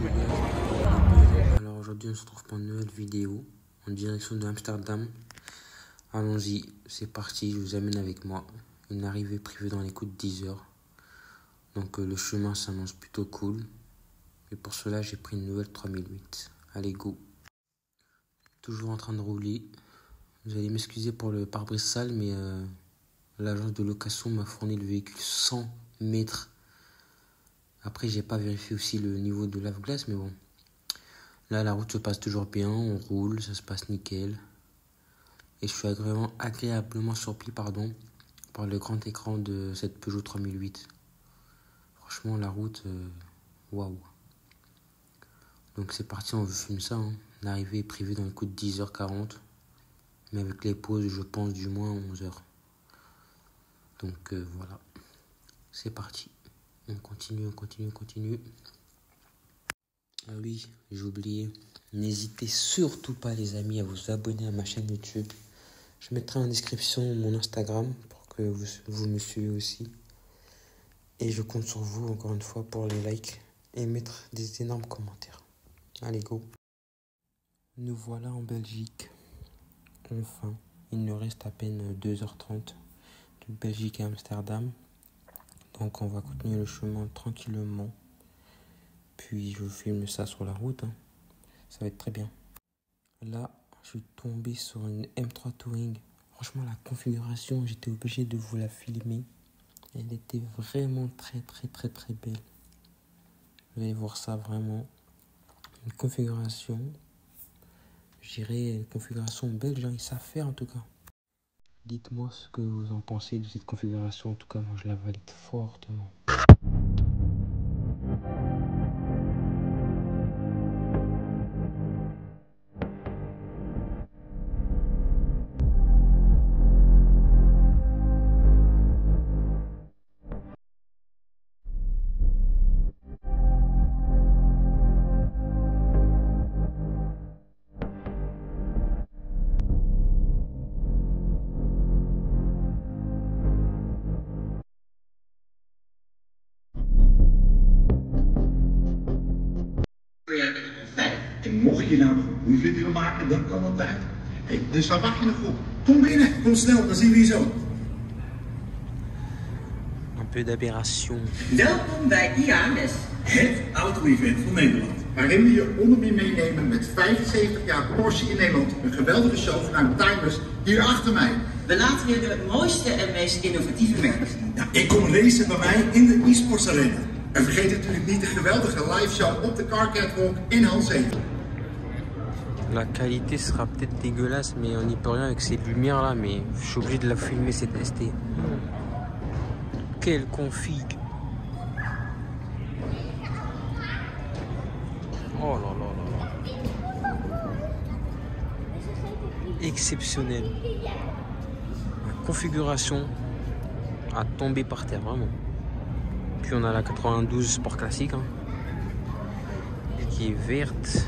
les gars, j'espère que vous allez bien. Alors aujourd'hui on se retrouve pour une nouvelle vidéo en direction de Amsterdam. Allons-y, c'est parti, je vous amène avec moi. Une arrivée prévue dans les coups de 10 heures. Donc le chemin s'annonce plutôt cool. Et pour cela j'ai pris une nouvelle 3008. Allez go. Toujours en train de rouler. Vous allez m'excuser pour le pare-brise sale, mais l'agence de location m'a fourni le véhicule 100 mètres. Après, j'ai pas vérifié aussi le niveau de lave-glace, mais bon. Là, la route se passe toujours bien, on roule, ça se passe nickel. Et je suis agréablement surpris, par le grand écran de cette Peugeot 3008. Franchement, la route, waouh. Donc c'est parti, on fume ça. L'arrivée est prévue dans le coup de 10h40. Mais avec les pauses, je pense du moins 11h. Donc voilà, c'est parti. On continue. Ah oui, j'ai oublié. N'hésitez surtout pas les amis à vous abonner à ma chaîne YouTube. Je mettrai en description mon Instagram pour que vous me suivez aussi. Et je compte sur vous encore une fois pour les likes et mettre des énormes commentaires. Allez go. Nous voilà en Belgique. Enfin, il nous reste à peine 2h30 de Belgique à Amsterdam. Donc on va continuer le chemin tranquillement. Puis je filme ça sur la route. Ça va être très bien. Là, je suis tombé sur une M3 Touring. Franchement, la configuration, j'étais obligé de vous la filmer. Elle était vraiment très belle. Vous allez voir ça vraiment. Une configuration, je dirais une configuration belge. Ils savent faire en tout cas. Dites-moi ce que vous en pensez de cette configuration. En tout cas, moi je la valide fortement. En mocht je nou een goede video maken, dan kan dat uit. Hey, dus waar wacht je nog op? Kom binnen, kom snel, dan zien we je zo. Un peu d'aberration. Welkom bij IAMS. Het auto-event van Nederland. Waarin we je onder meer meenemen met 75 jaar Porsche in Nederland. Een geweldige show vanuit Timers hier achter mij. We laten je de mooiste en meest innovatieve merken zien. Ja, ik kom racen bij mij in de eSports Arena. En vergeet natuurlijk niet de geweldige live show op de Car Catwalk in Hanzeten. La qualité sera peut-être dégueulasse, mais on n'y peut rien avec ces lumières là, mais je suis obligé de la filmer, c'est testé. Quelle config! Oh là là là là. Exceptionnel. La configuration a tombé par terre, vraiment. Puis on a la 92 Sport Classique, qui est verte.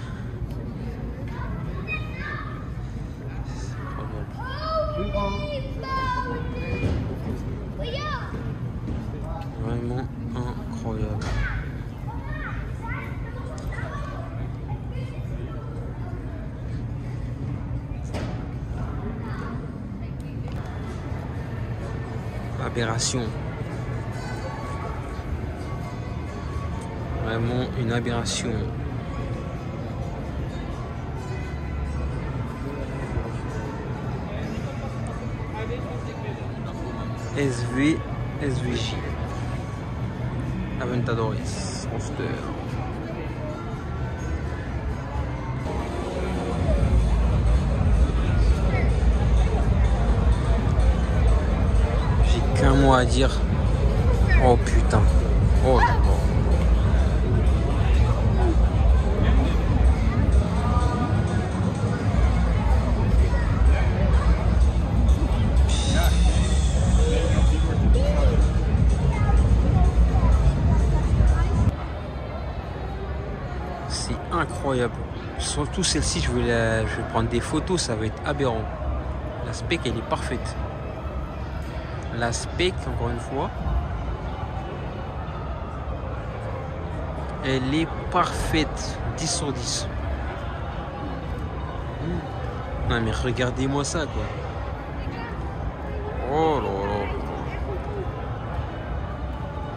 Vraiment incroyable. Aberration. Vraiment une aberration. SVJ. Aventadores. Monster. J'ai qu'un mot à dire. Oh putain. Oh là là. C'est incroyable. Surtout celle-ci, je vais prendre des photos, ça va être aberrant. La spec, elle est parfaite. La spec, encore une fois, Elle est parfaite. 10 sur 10. Non mais regardez-moi ça quoi. Oh là là.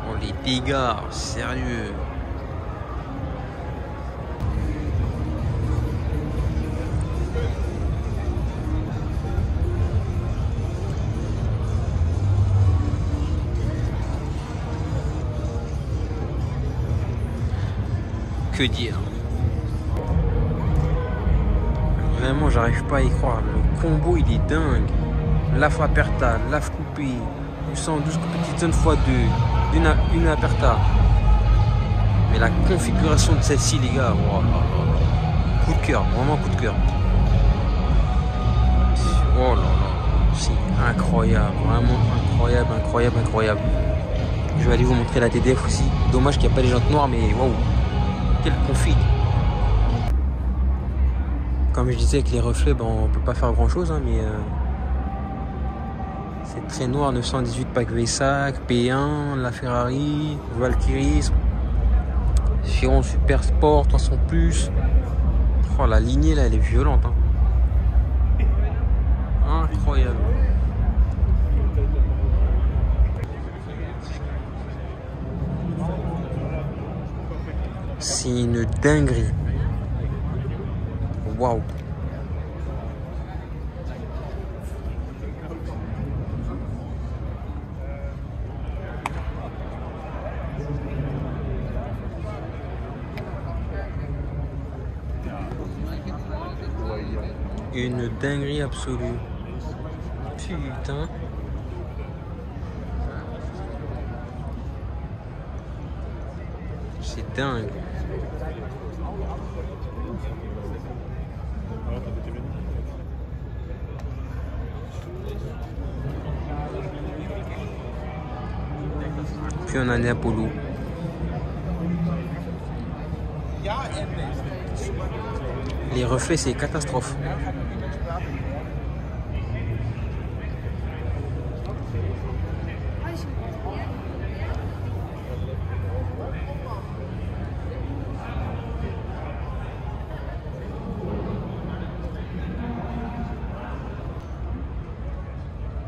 Oh les dégâts, sérieux. Que dire? Vraiment, j'arrive pas à y croire. Le combo, il est dingue. Laf aperta, laf coupé, 112 petites zones x2, une aperta. Mais la configuration de celle-ci, les gars, wow. Coup de cœur, vraiment coup de cœur. Oh là là, c'est incroyable, vraiment incroyable, incroyable, incroyable. Je vais aller vous montrer la TDF aussi. Dommage qu'il n'y a pas les jantes noires, mais waouh, quelle config. Comme je disais, avec les reflets, ben, on peut pas faire grand chose, hein, mais c'est très noir. 918 pack Vessac, P1, la Ferrari, Valkyrie, Chiron Super Sport 300 plus. Oh, la lignée là, elle est violente. Hein. Incroyable. C'est une dinguerie. Waouh. Une dinguerie absolue. Putain. C'est dingue. Puis on en est à Polo. Les reflets, c'est catastrophe.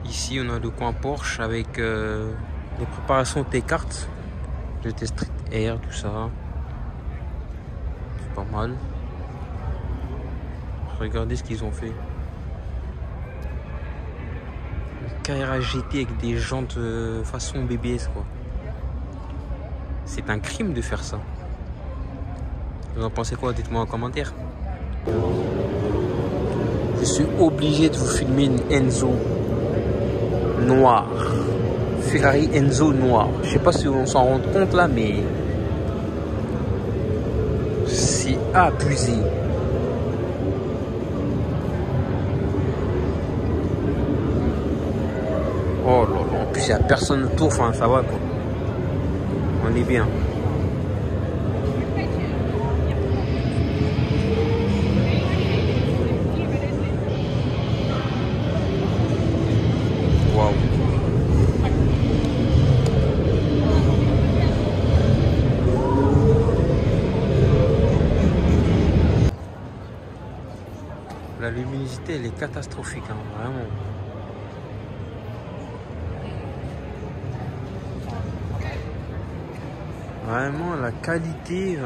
Ici, on a le coin Porsche avec les préparations T-cartes. GT Street Air, tout ça. C'est pas mal. Regardez ce qu'ils ont fait. Une Carrera GT avec des jantes façon BBS, quoi. C'est un crime de faire ça. Vous en pensez quoi? Dites-moi en commentaire. Je suis obligé de vous filmer une Enzo noire. Ferrari Enzo noir. Je sais pas si on s'en rend compte là, mais c'est abusé. Oh là là, en plus il n'y a personne autour, enfin ça va quoi. On est bien. Waouh. La luminosité elle est catastrophique, hein, vraiment. Vraiment la qualité,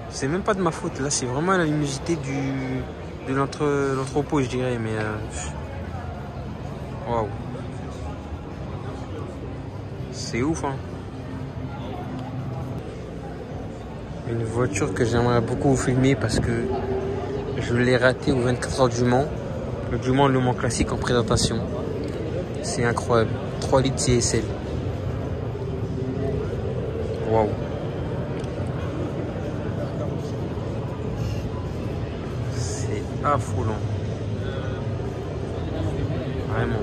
c'est même pas de ma faute, là c'est vraiment la luminosité de l'entrepôt je dirais, mais waouh. C'est ouf, hein. Une voiture que j'aimerais beaucoup vous filmer parce que je l'ai raté au 24 heures du Mans. Le Mans, le Mans classique en présentation. C'est incroyable. 3 litres CSL. Waouh. C'est affolant. Vraiment.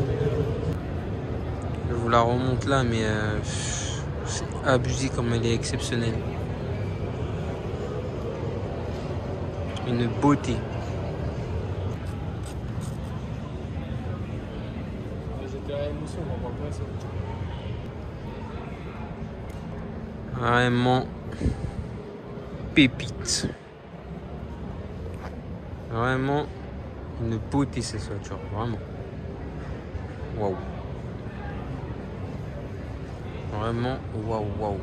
Je vous la remonte là, mais c'est abusé comme elle est exceptionnelle. Une beauté. Vraiment pépite. Vraiment une beauté cette voiture, vraiment. Waouh. Vraiment waouh waouh.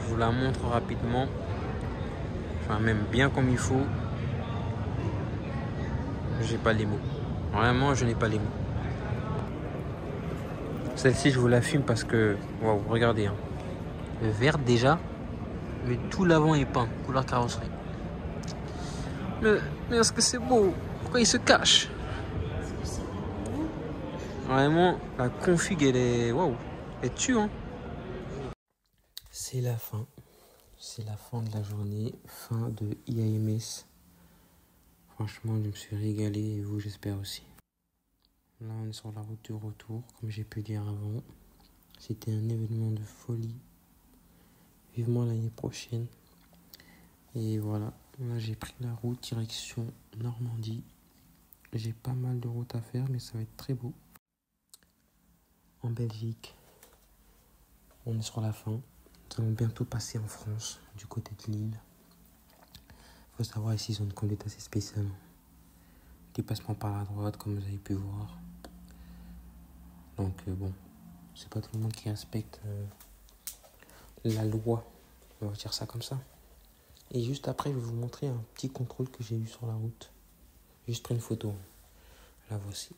Je vous la montre rapidement. Enfin même bien comme il faut. J'ai pas les mots. Vraiment je n'ai pas les mots. Celle-ci je vous la filme parce que waouh, regardez hein. Le vert déjà, mais tout l'avant est peint, couleur carrosserie. Mais est-ce que c'est beau? Pourquoi il se cache? Vraiment, la config, elle est... Waouh, elle tue, hein. C'est la fin. C'est la fin de la journée. Fin de IAMS. Franchement, je me suis régalé et vous, j'espère aussi. Là, on est sur la route du retour, comme j'ai pu dire avant. C'était un événement de folie. Vivement l'année prochaine. Et voilà, là j'ai pris la route direction Normandie. J'ai pas mal de routes à faire, mais ça va être très beau. En Belgique, on est sur la fin. Nous allons bientôt passer en France, du côté de Lille. Il faut savoir ici, zone conduite assez spéciale. Dépassement par la droite, comme vous avez pu voir. Donc bon, c'est pas tout le monde qui respecte la loi. On va dire ça comme ça. Et juste après, je vais vous montrer un petit contrôle que j'ai eu sur la route. Juste pris une photo. La voici.